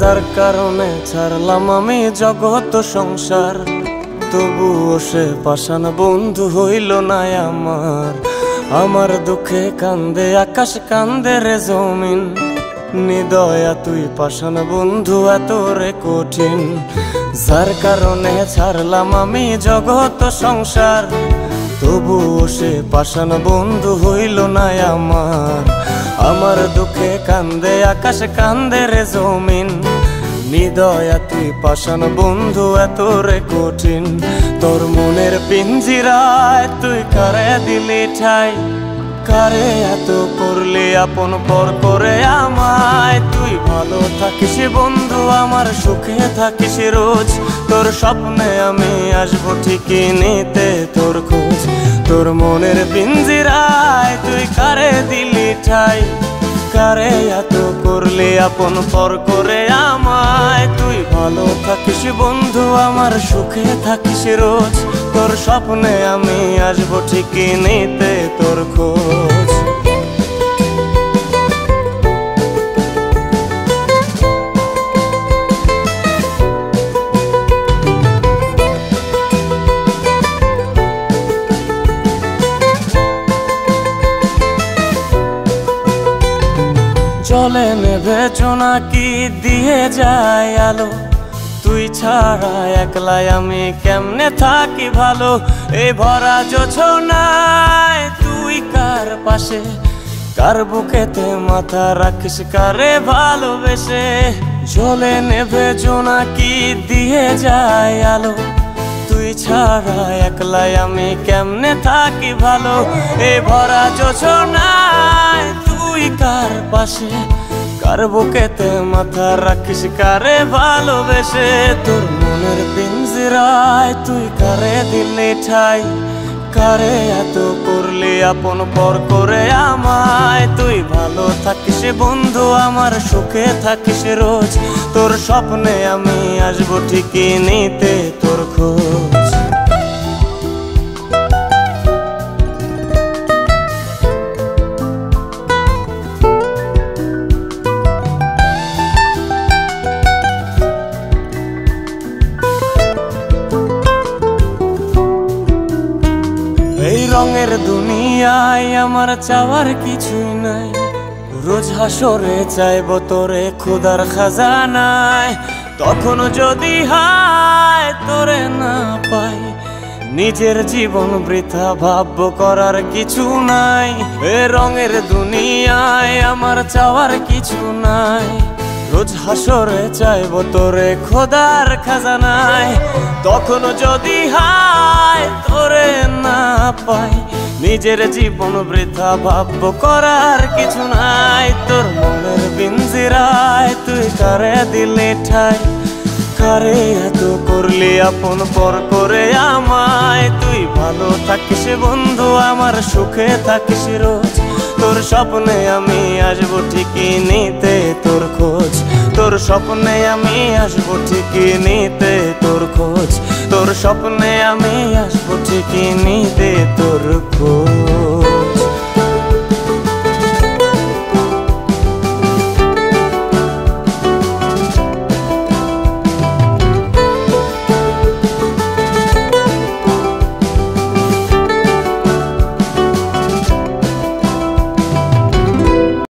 যার কারণে ছাড়লাম আমি জগৎ সংসার, তবুও সে পাষাণ বন্ধু হইল না আমার। আমার দুঃখে কান্দে আকাশ, কান্দে রে জমিন, নিদয়া তুই পাষাণ বন্ধু এত রে কঠিন। যার কারণে ছাড়লাম আমি জগৎ সংসার, তবুও সে পাষাণ বন্ধু হইল না আমার। আমার দুঃখে কান্দে আকাশ, কান্দে রে জমিন, নিদয়া তুই পাষাণ বন্ধু এত রে কঠিন। তোর মনের পিঞ্জিরায় তুই কারে দিলি ঠাই, কারে এত করলি আপন পর করে আমায়। তুই ভালো থাকিস বন্ধু আমার, সুখে থাকিস রোজ, তোর স্বপ্নে আমি আসবো ঠিকই নিতে তোর খোঁজ। তোর মনের পিঞ্জিরায় তুই কারে দিলি ঠাই, কারে এত করলি আপন পর করে আমায়। তুই ভালো থাকিস বন্ধু আমার, সুখে থাকিস রোজ, তোর স্বপ্নে আমি আসবো ঠিকই নিতে তোর খোঁজ। জলে নেভে জোনাকি দিয়ে যায় আলো, তুই ছাড়া একলাই আমি কেমনে থাকি ভালো। এই ভরা জোছনায় তুই কার পাশে, কার বুকেতে মাথা রাখিস কারে ভালোবেসে। জলে নেভে জোনাকি দিয়ে যায় আলো, তুই ছাড়া একলাই আমি কেমনে থাকি ভালো। এই ভরা জোছনায় তুই কার পাশে, কার বুকেতে মাথা রাখিস কারে ভালোবেসে। তোর মনের পিঞ্জিরায় তুই কারে দিলি ঠাই, কারে এত করলি আপন পর করে আমায়। তুই ভালো থাকিস বন্ধু আমার, সুখে থাকিস রোজ, তোর স্বপ্নে আমি আসবো ঠিকই নিতে তোর খোঁজ। এই রঙের দুনিয়ায় আমার চাওয়ার কিছুই নাই, রোজ হাসরে চাইব তোরে খোদার খাজানায়। তখন যদি হায় তোরে না পাই, নিজের জীবন বৃথা ভাবব করার কিছু নাই। এ রঙের দুনিয়ায় আমার চাওয়ার কিছু নাই, রোজ হাসরে চাইব তোরে খোদার খাজানায়। তখন যদি হায় তোরে না পাই, নিজের জীবন বৃথা ভাবব করার কিছু নাই। তোর মনের পিঞ্জিরায় তুই কারে দিলি ঠাই, কারে এত করলি আপন পর করে আমায়। তুই ভালো থাকিস বন্ধু আমার, সুখে থাকিস রোজ, তোর স্বপ্নে আমি আসবো ঠিকই নিতে তোর খোঁজ। তোর স্বপ্নে আমি আসবো ঠিকই নিতে তোর খোঁজ, তোর স্বপ্নে আমি আসবো ঠিকই নিতে তোর